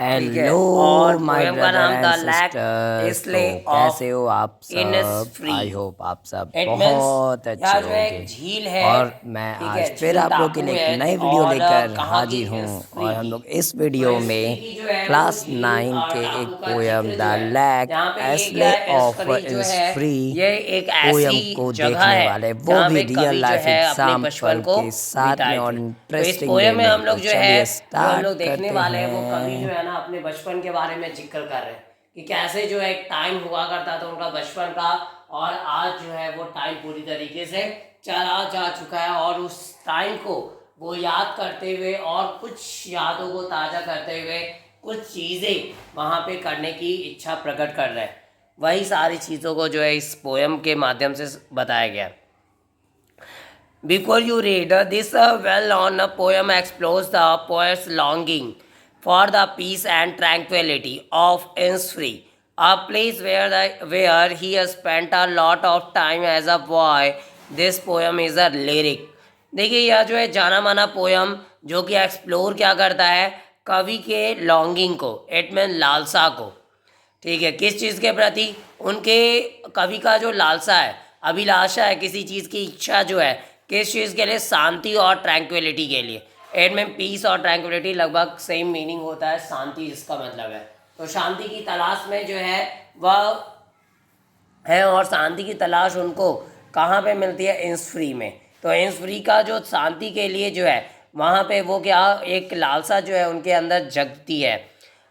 ठीक है। हेलो और माय पोयम का ब्रदर नाम एंड था लैक सिस्टर्स। तो इसले ऑफ कैसे हो आप सब? इनफ्री। आई होप आप सब इट मीन्स बहुत अच्छे यह जो है एक होंगे। झील है। और मैं ठीक आज है, फिर झील आप लोग के टापू लिए एक है। नई वीडियो और लेकर कहाँ की? हाजिर हूँ। इन्सफ्री और हम की। लोग इस तो वीडियो इन्सफ्री में की जो है वो क्लास झील 9 और के एक टापू का पोयम जिक्र द जो है लैक यहाँ पे ये क्या एस्ले है, ऑफ इन्सफ्री जो है इंसफ्री ये एक ऐसी पोयम को जगह देखने है वाले, वो जहाँ भी पे रियल कवि जो लाइफ है अपने बचपन एग्जाम्पल को के साथ में बिताए और थे। तो इस इंटरेस्टिंग वे पोयम में में। हम तो लोग जो है चलिए जो हम स्टार्ट लोग देखने करते वाले हैं वो कवि जो हैं। है ना अपने बचपन के बारे में जिक्र कर रहे हैं कि कैसे जो है एक टाइम हुआ करता था उनका बचपन का, और आज जो है वो टाइम पूरी तरीके से चला जा चुका है। और उस टाइम को वो याद करते हुए और कुछ यादों को ताज़ा करते हुए कुछ चीज़ें वहाँ पे करने की इच्छा प्रकट कर रहे हैं। वही सारी चीज़ों को जो है इस पोयम के माध्यम से बताया गया है। Before you read, this well-known poem explores the poet's longing for the peace and tranquility of Innisfree, a place where he has spent a lot of time as a boy. This poem is a lyric. देखिए यह जो है जाना माना poem जो कि explore क्या करता है, कवि के लॉन्गिंग को, इट मीन लालसा को। ठीक है, किस चीज़ के प्रति? उनके कवि का जो लालसा है, अभिलाषा है, किसी चीज़ की इच्छा जो है, किस चीज़ के लिए? शांति और ट्रैंक्विलिटी के लिए। एंड में पीस और ट्रैंक्विलिटी लगभग सेम मीनिंग होता है, शांति इसका मतलब है। तो शांति की तलाश में जो है वह है, और शांति की तलाश उनको कहाँ पे मिलती है? इन्सफ्री में। तो इन्सफ्री का जो शांति के लिए जो है वहाँ पे वो क्या, एक लालसा जो है उनके अंदर जगती है।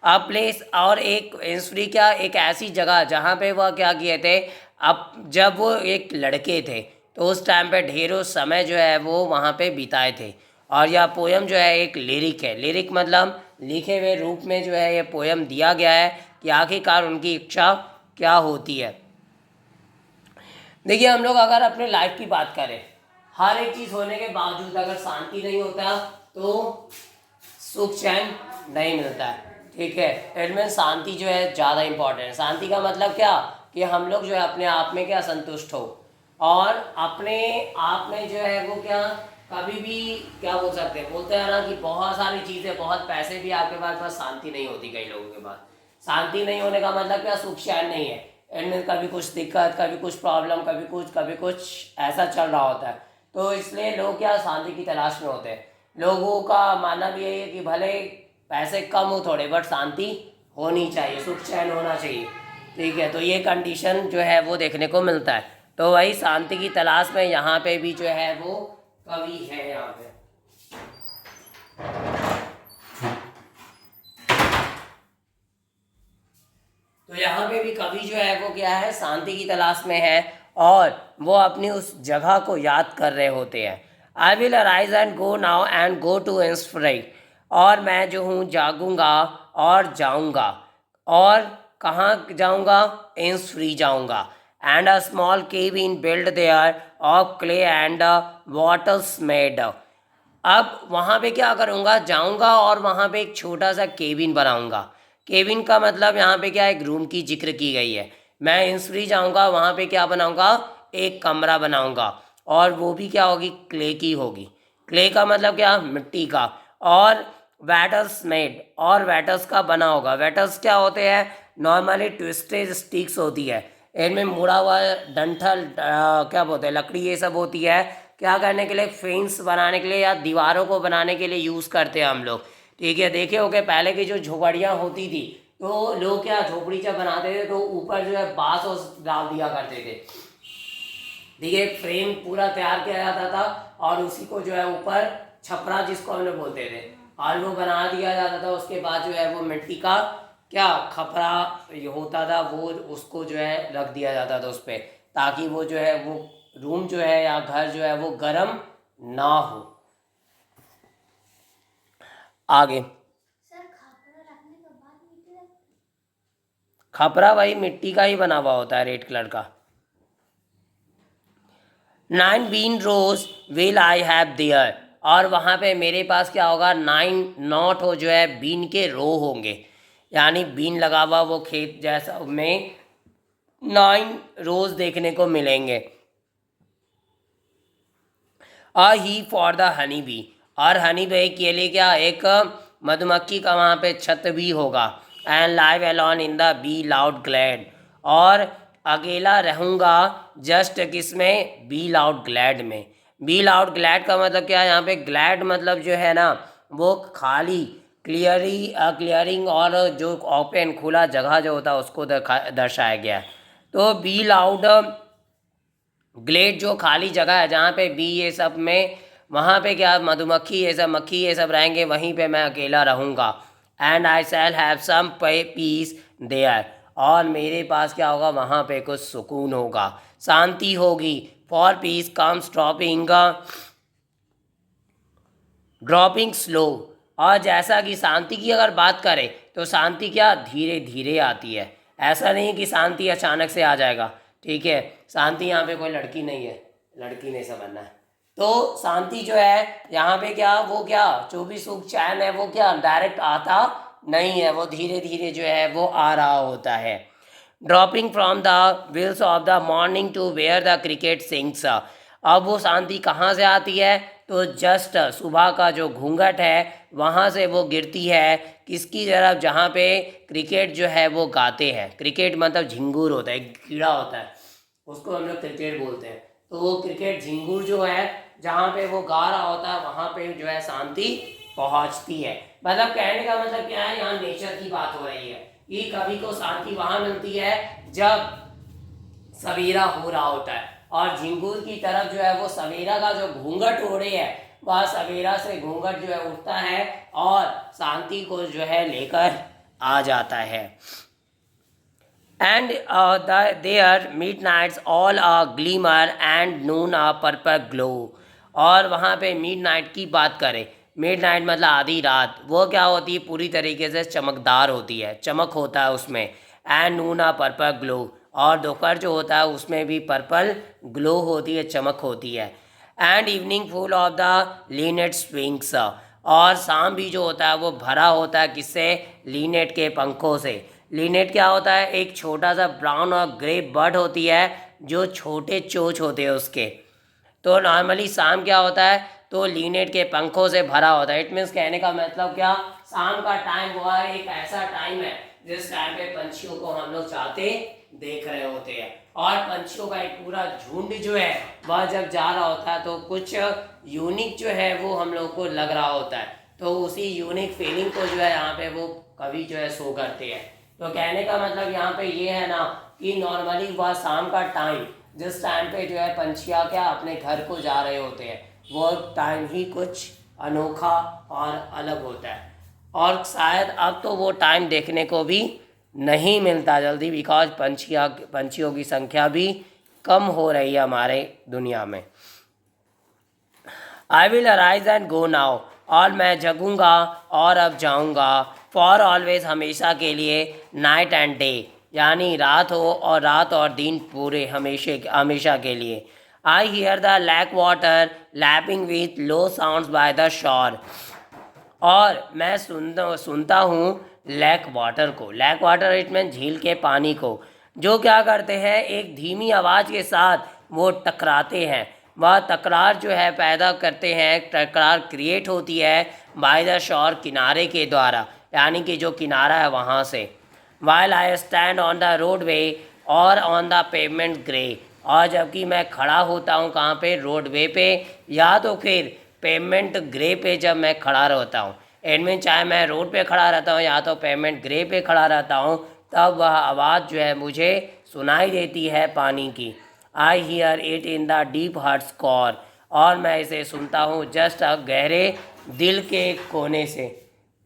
अ प्लेस, और एक इन्सफ्री क्या, एक ऐसी जगह जहाँ पे वह क्या किए थे, अब जब वो एक लड़के थे तो उस टाइम पे ढेरों समय जो है वो वहाँ पे बिताए थे। और यह पोयम जो है एक लिरिक है। लिरिक मतलब लिखे हुए रूप में जो है ये पोयम दिया गया है कि आखिरकार उनकी इच्छा क्या होती है। देखिए हम लोग अगर अपने लाइफ की बात करें, हर एक चीज़ होने के बावजूद अगर शांति नहीं होता तो सुख चैन नहीं मिलता है। ठीक है, इनमें शांति जो है ज़्यादा इंपॉर्टेंट है। शांति का मतलब क्या, कि हम लोग जो है अपने आप में क्या संतुष्ट हो, और अपने आप में जो है वो क्या, कभी भी क्या बोल सकते हैं, बोलते हैं ना कि बहुत सारी चीज़ें, बहुत पैसे भी आपके पास, बस शांति नहीं होती कई लोगों के पास। शांति नहीं होने का मतलब क्या, सुख चैन नहीं है। इनमें कभी कुछ दिक्कत, कभी कुछ प्रॉब्लम, कभी कुछ ऐसा चल रहा होता है। तो इसलिए लोग क्या शांति की तलाश में होते हैं। लोगों का मानना भी यही है कि भले पैसे कम हो थोड़े, बट शांति होनी चाहिए, सुख चैन होना चाहिए। ठीक है, तो ये कंडीशन जो है वो देखने को मिलता है। तो वही शांति की तलाश में यहाँ पे भी जो है वो कवि है यहाँ पे। तो यहाँ पे भी कवि जो है वो क्या है, शांति की तलाश में है, और वो अपनी उस जगह को याद कर रहे होते हैं। I will arise and go now and go to Innisfree, और मैं जो हूँ जागूंगा और जाऊंगा। और कहाँ जाऊंगा? इंस्फ्री जाऊंगा। And a small cave in build their of clay and waters made. अब वहाँ पे क्या करूँगा? जाऊँगा और वहाँ पे एक छोटा सा केबिन बनाऊँगा। केबिन का मतलब यहाँ पे क्या, एक रूम की जिक्र की गई है। मैं इंसफ्री जाऊँगा, वहाँ पे क्या बनाऊँगा? एक कमरा बनाऊँगा, और वो भी क्या होगी? क्ले की होगी। क्ले का मतलब क्या? मिट्टी का। और वैटर्स मेड, और वैटर्स का बना होगा। वैटर्स क्या होते हैं? नॉर्मली ट्विस्टेड स्टिक्स होती है, इनमें मुड़ा हुआ डंठल, क्या बोलते हैं, लकड़ी ये सब होती है। क्या करने के लिए? फेंस बनाने के लिए या दीवारों को बनाने के लिए यूज़ करते हैं हम लोग। ठीक है, देखे हो कि पहले की जो झोपड़ियाँ होती थी तो लोग क्या झोपड़ी जब बनाते थे तो ऊपर जो है बांस डाल दिया करते थे। ठीक है, एक फ्रेम पूरा तैयार किया जाता था और उसी को जो है ऊपर छपरा जिसको हम लोग बोलते थे, और वो बना दिया जाता था। उसके बाद जो है वो मिट्टी का क्या खपरा होता था, वो उसको जो है रख दिया जाता था उस पर, ताकि वो जो है वो रूम जो है या घर जो है वो गर्म ना हो। आगे खपरा वही मिट्टी का ही बना हुआ होता है, रेड कलर का। 9 bean rows will I have there, और वहाँ पे मेरे पास क्या होगा? 9 नॉट हो जो है बीन के रो होंगे, यानी बीन लगा हुआ वो खेत जैसा में 9 रोज देखने को मिलेंगे। अ ही फॉर द हनी बी, और हनी बी के लिए क्या? एक मधुमक्खी का वहाँ पे छत भी होगा। And live alone in the be loud glad, और अकेला रहूँगा जस्ट किसमें, बी लाउड ग्लैड में। बी लाउड ग्लैड का मतलब क्या है, यहाँ पे ग्लैड मतलब जो है ना वो खाली क्लियरिंग और जो ओपन खुला जगह जो होता है उसको दर्शाया गया है। तो बी लाउड ग्लेड जो खाली जगह है जहाँ पे बी ये सब में, वहाँ पे क्या मधुमक्खी ये सब मक्खी ये सब रहेंगे, वहीं पे मैं अकेला रहूँगा। And I shall have some peace there, और मेरे पास क्या होगा, वहाँ पे कुछ सुकून होगा, शांति होगी। For piece comes dropping slow, और जैसा कि शांति की अगर बात करें तो शांति क्या धीरे धीरे आती है, ऐसा नहीं कि शांति अचानक से आ जाएगा। ठीक है, शांति यहाँ पे कोई लड़की नहीं है, लड़की नहीं समझना है। तो शांति जो है यहाँ पे क्या, वो क्या 24 सुख चैन है, वो क्या डायरेक्ट आता नहीं है, वो धीरे धीरे जो है वो आ रहा होता है। Dropping from the wheels of the morning to where the cricket sings, अब वो शांति कहाँ से आती है, तो जस्ट सुबह का जो घूंघट है वहाँ से वो गिरती है किसकी तरफ, जहाँ पे क्रिकेट जो है वो गाते हैं। क्रिकेट मतलब झिंगूर होता है, कीड़ा होता है, उसको हम लोग क्रिकेट बोलते हैं। तो वो क्रिकेट झिंगूर जो है जहाँ पे वो गा रहा होता है वहाँ पे जो है शांति पहुँचती है। मतलब कहने का मतलब क्या है, यहाँ नेचर की बात हो रही है कि कभी को शांति वहाँ मिलती है जब सवेरा हो रहा होता है, और झिंगूर की तरफ जो है वो सवेरा का जो घूंघट हो रही है, वह सवेरा से घूंघट जो है उठता है और शांति को जो है लेकर आ जाता है। And there midnight's all a glimmer and noon a purple glow, और वहाँ पे मिड नाइट की बात करें, मिड नाइट मतलब आधी रात, वो क्या होती है, पूरी तरीके से चमकदार होती है, चमक होता है उसमें। And noon a purple glow, और दोपहर जो होता है उसमें भी पर्पल ग्लो होती है, चमक होती है। And evening full of the linnet's wings, और शाम भी जो होता है वो भरा होता है किससे, लीनेट के पंखों से। लीनेट क्या होता है, एक छोटा सा ब्राउन और ग्रे बर्ड होती है जो छोटे चोंच होते हैं उसके। तो नॉर्मली शाम क्या होता है, तो लीनेट के पंखों से भरा होता है। इट मीन्स कहने का मतलब क्या, शाम का टाइम वो है एक ऐसा टाइम है जिस टाइम पे पंछियों को हम लोग चाहते देख रहे होते हैं, और पंछियों का एक पूरा झुंड जो है वह जब जा रहा होता है तो कुछ यूनिक जो है वो हम लोग को लग रहा होता है। तो उसी यूनिक फीलिंग को जो है यहाँ पे वो कवि जो है शो करते हैं। तो कहने का मतलब यहाँ पे ये है ना कि नॉर्मली वह शाम का टाइम जिस टाइम पे जो है पंछियाँ क्या अपने घर को जा रहे होते हैं, वो टाइम ही कुछ अनोखा और अलग होता है। और शायद अब तो वो टाइम देखने को भी नहीं मिलता जल्दी, बिकॉज पंछियों की संख्या भी कम हो रही है हमारे दुनिया में। आई will arise and go now, और मैं जगूंगा और अब जाऊंगा। फॉर ऑलवेज हमेशा के लिए, नाइट एंड डे यानी रात हो और रात और दिन पूरे हमेशा के लिए। I hear the lake water lapping with low sounds by the shore, और मैं सुनता हूँ लैक वाटर को। लैक वाटर इट मीन झील के पानी को, जो क्या करते हैं एक धीमी आवाज़ के साथ वो टकराते हैं। वह तकरार जो है पैदा करते हैं, टकरार क्रिएट होती है बाय द शोर किनारे के द्वारा, यानी कि जो किनारा है वहाँ से। While I stand on the road वे और ऑन द पेमेंट ग्रे, और जबकि मैं खड़ा होता हूँ कहाँ पे, रोडवे पे या तो फिर पेमेंट ग्रे पे जब मैं खड़ा रहता हूँ। एडमिन चाहे मैं रोड पे खड़ा रहता हूँ या तो पेमेंट ग्रे पे खड़ा रहता हूँ, तब वह आवाज़ जो है मुझे सुनाई देती है पानी की। I hear it in the deep heart score, और मैं इसे सुनता हूँ जस्ट गहरे दिल के कोने से,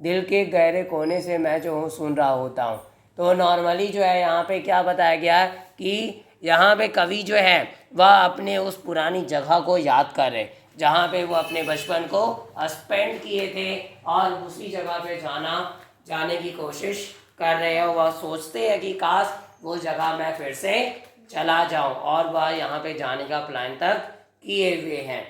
दिल के गहरे कोने से मैं जो हूँ सुन रहा होता हूँ। तो नॉर्मली जो है यहाँ पे क्या बताया गया है कि यहाँ पे कवि जो है वह अपने उस पुरानी जगह को याद कर रहे, जहाँ पे वो अपने बचपन को स्पेंड किए थे, और उसी जगह पे जाने की कोशिश कर रहे हैं। वह सोचते हैं कि काश वो जगह मैं फिर से चला जाऊं, और वह यहाँ पे जाने का प्लान तक किए हुए हैं।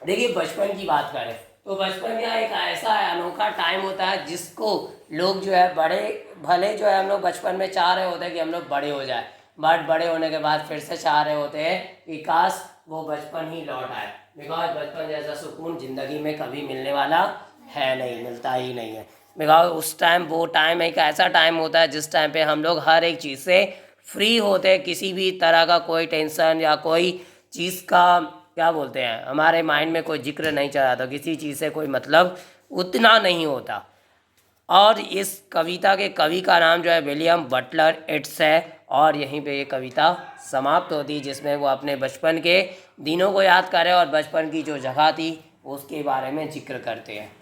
देखिए बचपन की बात करें तो बचपन का एक ऐसा अनोखा टाइम होता है जिसको लोग जो है बड़े भले जो है हम लोग बचपन में चाह रहे होते हैं कि हम लोग बड़े हो जाए, बट बड़े होने के बाद फिर से चाह रहे होते हैं कि काश वो बचपन ही लौट आए, बिकॉज बचपन जैसा सुकून ज़िंदगी में कभी मिलने वाला है नहीं, मिलता ही नहीं है। बिकॉज उस टाइम, वो टाइम एक ऐसा टाइम होता है जिस टाइम पे हम लोग हर एक चीज़ से फ्री होते हैं, किसी भी तरह का कोई टेंशन या कोई चीज़ का क्या बोलते हैं, हमारे माइंड में कोई जिक्र नहीं चला था, किसी चीज़ से कोई मतलब उतना नहीं होता। और इस कविता के कवि का नाम जो है विलियम बटलर इट्स है। और यहीं पे ये कविता समाप्त होती है, जिसमें वो अपने बचपन के दिनों को याद करे और बचपन की जो जगह थी उसके बारे में जिक्र करते हैं।